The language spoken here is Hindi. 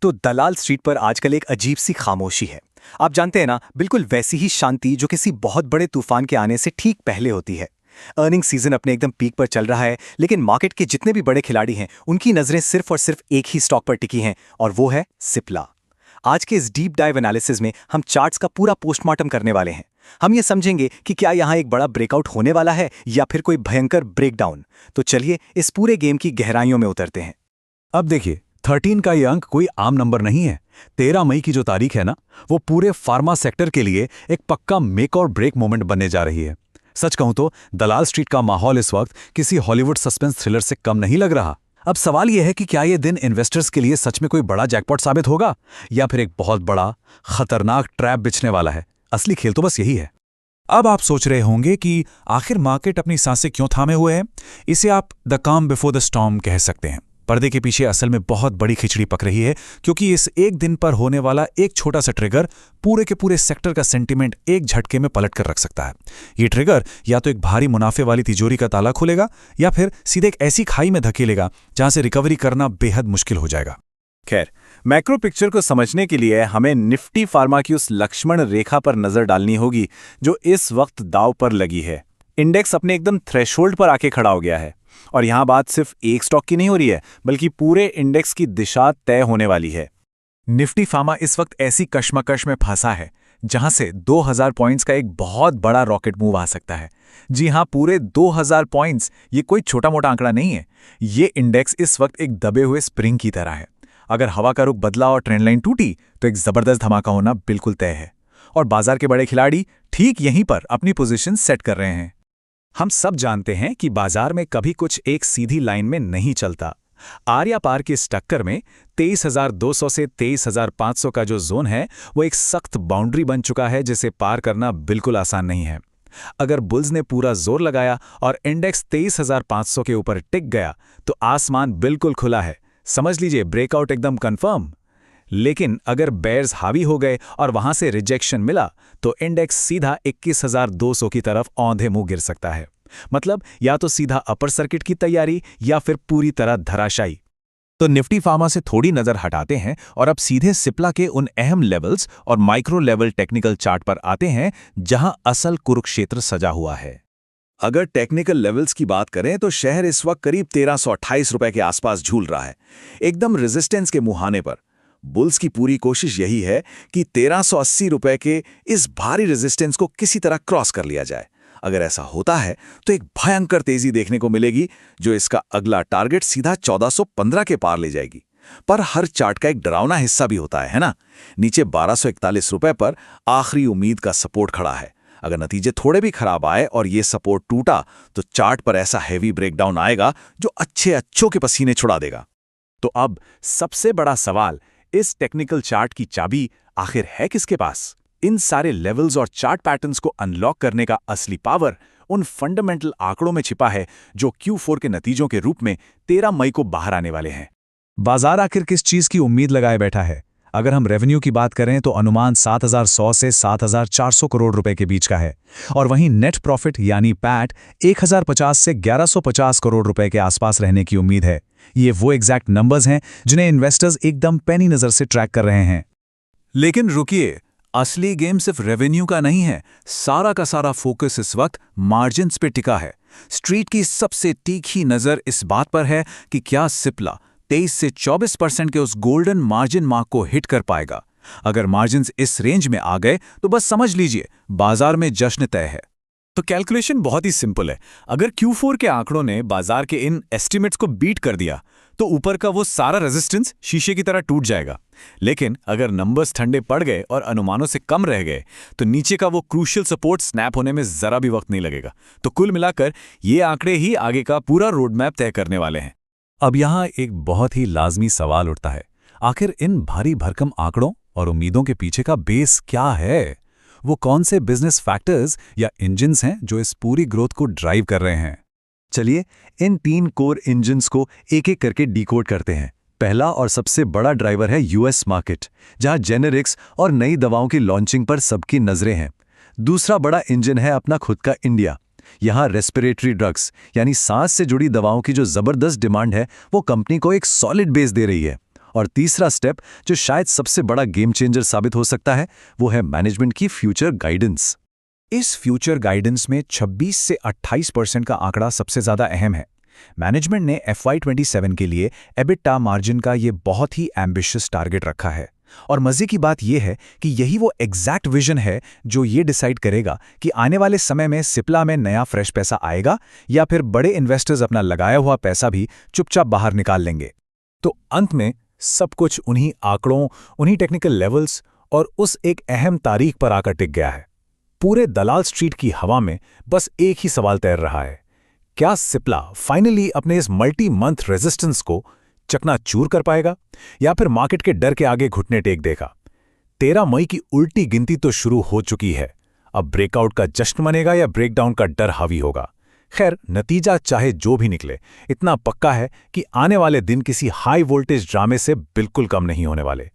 तो दलाल स्ट्रीट पर आजकल एक अजीब सी खामोशी है। आप जानते हैं ना, बिल्कुल वैसी ही शांति जो किसी बहुत बड़े तूफान के आने से ठीक पहले होती है। अर्निंग सीजन अपने एकदम पीक पर चल रहा है, लेकिन मार्केट के जितने भी बड़े खिलाड़ी हैं उनकी नजरें सिर्फ और सिर्फ एक ही स्टॉक पर टिकी हैं, और वो है सिप्ला। आज के इस डीप डाइव एनालिसिस में हम चार्ट्स का पूरा पोस्टमार्टम करने वाले हैं। हम ये समझेंगे कि क्या यहाँ एक बड़ा ब्रेकआउट होने वाला है या फिर कोई भयंकर ब्रेकडाउन। तो चलिए इस पूरे गेम की गहराइयों में उतरते हैं। अब देखिए, 13 का ये अंक कोई आम नंबर नहीं है। 13 मई की जो तारीख है ना, वो पूरे फार्मा सेक्टर के लिए एक पक्का मेक और ब्रेक मोमेंट बनने जा रही है। सच कहूं तो दलाल स्ट्रीट का माहौल इस वक्त किसी हॉलीवुड सस्पेंस थ्रिलर से कम नहीं लग रहा। अब सवाल यह है कि क्या ये दिन इन्वेस्टर्स के लिए सच में कोई बड़ा जैकपॉट साबित होगा, या फिर एक बहुत बड़ा खतरनाक ट्रैप बिछने वाला है। असली खेल तो बस यही है। अब आप सोच रहे होंगे कि आखिर मार्केट अपनी सांसें क्यों थामे हुए है। इसे आप द काम बिफोर द स्टॉर्म कह सकते हैं। पर्दे के पीछे असल में बहुत बड़ी खिचड़ी पक रही है, क्योंकि इस एक दिन पर होने वाला एक छोटा सा ट्रिगर पूरे के पूरे सेक्टर का सेंटीमेंट एक झटके में पलट कर रख सकता है। ये ट्रिगर या तो एक भारी मुनाफे वाली तिजोरी का ताला खोलेगा, या फिर सीधे एक ऐसी खाई में धकेलेगा जहां से रिकवरी करना बेहद मुश्किल हो जाएगा। खैर, मैक्रो पिक्चर को समझने के लिए हमें निफ्टी फार्मा की उस लक्ष्मण रेखा पर नजर डालनी होगी जो इस वक्त दांव पर लगी है। इंडेक्स अपने एकदम थ्रेशोल्ड पर आके खड़ा हो गया है, और यहां बात सिर्फ एक स्टॉक की नहीं हो रही है, बल्कि पूरे इंडेक्स की दिशा तय होने वाली है। निफ्टी फार्मा इस वक्त ऐसी कश्मकश में फंसा है जहां से 2000 पॉइंट्स का एक बहुत बड़ा रॉकेट मूव आ सकता है। जी हां, पूरे 2000 पॉइंट्स, ये कोई छोटा मोटा आंकड़ा नहीं है। ये इंडेक्स इस वक्त एक दबे हुए स्प्रिंग की तरह है। अगर हवा का रुख बदला और ट्रेंड लाइन टूटी तो एक जबरदस्त धमाका होना बिल्कुल तय है, और बाजार के बड़े खिलाड़ी ठीक यहीं पर अपनी पोजीशन सेट कर रहे हैं। हम सब जानते हैं कि बाजार में कभी कुछ एक सीधी लाइन में नहीं चलता। आर या पार की इस टक्कर में 23,200 से 23,500 का जो जोन है, वो एक सख्त बाउंड्री बन चुका है जिसे पार करना बिल्कुल आसान नहीं है। अगर बुल्स ने पूरा जोर लगाया और इंडेक्स 23,500 के ऊपर टिक गया तो आसमान बिल्कुल खुला है। समझ लीजिए, ब्रेकआउट एकदम कंफर्म। लेकिन अगर बेयर्स हावी हो गए और वहां से रिजेक्शन मिला तो इंडेक्स सीधा 21,200 की तरफ औंधे मुंह गिर सकता है। मतलब या तो सीधा अपर सर्किट की तैयारी या फिर पूरी तरह धराशायी। तो निफ्टी फार्मा से थोड़ी नजर हटाते हैं और अब सीधे सिप्ला के उन अहम लेवल्स और माइक्रो लेवल टेक्निकल चार्ट पर आते हैं जहां असल कुरुक्षेत्र सजा हुआ है। अगर टेक्निकल लेवल्स की बात करें तो शहर इस वक्त करीब 1328 रुपए के आसपास झूल रहा है, एकदम रेजिस्टेंस के मुहाने पर। बुल्स की पूरी कोशिश यही है कि 1380 रुपए के इस भारी रेजिस्टेंस को किसी तरह क्रॉस कर लिया जाए। अगर ऐसा होता है तो एक भयंकर तेजी देखने को मिलेगी, जो इसका अगला टारगेट सीधा 1415 के पार ले जाएगी। पर हर चार्ट का एक डरावना हिस्सा भी होता है ना। नीचे 1241 रुपए पर आखिरी उम्मीद का सपोर्ट खड़ा है। अगर नतीजे थोड़े भी खराब आए और ये सपोर्ट टूटा तो चार्ट पर ऐसा हैवी ब्रेकडाउन आएगा जो अच्छों के पसीने छुड़ा देगा। तो अब सबसे बड़ा सवाल, इस टेक्निकल चार्ट की चाबी आखिर है किसके पास? इन सारे लेवल्स और चार्ट पैटर्न्स को अनलॉक करने का असली पावर उन फंडामेंटल आंकड़ों में छिपा है जो Q4 के नतीजों के रूप में 13 मई को बाहर आने वाले हैं। बाजार आखिर किस चीज की उम्मीद लगाए बैठा है? अगर हम रेवेन्यू की बात करें तो अनुमान 7,100 से 7,400 करोड़ रुपए के बीच का है, और वहीं नेट प्रॉफिट यानी पैट 1,050 से 1,150 करोड़ रुपए के आसपास रहने की उम्मीद है। ये वो एग्जैक्ट नंबर्स हैं जिन्हें इन्वेस्टर्स एकदम पैनी नजर से ट्रैक कर रहे हैं। लेकिन रुकिए, असली गेम सिर्फ रेवेन्यू का नहीं है। सारा का सारा फोकस इस वक्त मार्जिन्स पे टिका है। स्ट्रीट की सबसे तीखी नजर इस बात पर है कि क्या सिप्ला 23 से 24% के उस गोल्डन मार्जिन मार्क को हिट कर पाएगा। अगर मार्जिन्स इस रेंज में आ गए तो बस समझ लीजिए, बाजार में जश्न तय है। तो कैलकुलेशन बहुत ही सिंपल है। अगर Q4 के आंकड़ों ने बाजार के इन एस्टिमेट्स को बीट कर दिया तो ऊपर का वो सारा रेजिस्टेंस शीशे की तरह टूट जाएगा। लेकिन अगर नंबर्स ठंडे पड़ गए और अनुमानों से कम रह गए तो नीचे का वो क्रूशियल सपोर्ट स्नैप होने में जरा भी वक्त नहीं लगेगा। तो कुल मिलाकर ये आंकड़े ही आगे का पूरा रोड मैप तय करने वाले हैं। अब यहाँ एक बहुत ही लाजमी सवाल उठता है, आखिर इन भारी भरकम आंकड़ों और उम्मीदों के पीछे का बेस क्या है? वो कौन से बिजनेस फैक्टर्स या इंजन्स हैं जो इस पूरी ग्रोथ को ड्राइव कर रहे हैं? चलिए इन 3 कोर इंजन्स को एक एक करके डिकोड करते हैं। पहला और सबसे बड़ा ड्राइवर है यूएस मार्केट, जहां जेनेरिक्स और नई दवाओं की लॉन्चिंग पर सबकी नजरें हैं। दूसरा बड़ा इंजन है अपना खुद का इंडिया। यहाँ रेस्पिरेटरी ड्रग्स यानी सांस से जुड़ी दवाओं की जो जबरदस्त डिमांड है, वो कंपनी को एक सॉलिड बेस दे रही है। और तीसरा स्टेप जो शायद सबसे बड़ा गेम चेंजर साबित हो सकता है वो है मैनेजमेंट की फ्यूचर गाइडेंस। इस फ्यूचर गाइडेंस में 26 से 28% का आंकड़ा सबसे ज्यादा अहम है। मैनेजमेंट ने FY27 के लिए एबिटा मार्जिन का ये बहुत ही एम्बिशियस टारगेट रखा है। और मजे की बात यह है कि यही वो एग्जैक्ट विजन है जो ये डिसाइड करेगा कि आने वाले समय में सिप्ला में नया फ्रेश पैसा आएगा या फिर बड़े इन्वेस्टर्स अपना लगाया हुआ पैसा भी चुपचाप बाहर निकाल लेंगे। तो अंत में सब कुछ उन्हीं आंकड़ों, उन्हीं टेक्निकल लेवल्स और उस एक अहम तारीख पर आकर टिक गया है। पूरे दलाल स्ट्रीट की हवा में बस एक ही सवाल तैर रहा है, क्या सिप्ला फाइनली अपने इस मल्टी मंथ रेजिस्टेंस को चकनाचूर कर पाएगा या फिर मार्केट के डर के आगे घुटने टेक देगा? 13 मई की उल्टी गिनती तो शुरू हो चुकी है। अब ब्रेकआउट का जश्न मनेगा या ब्रेकडाउन का डर हावी होगा? खैर, नतीजा चाहे जो भी निकले, इतना पक्का है कि आने वाले दिन किसी हाई वोल्टेज ड्रामे से बिल्कुल कम नहीं होने वाले।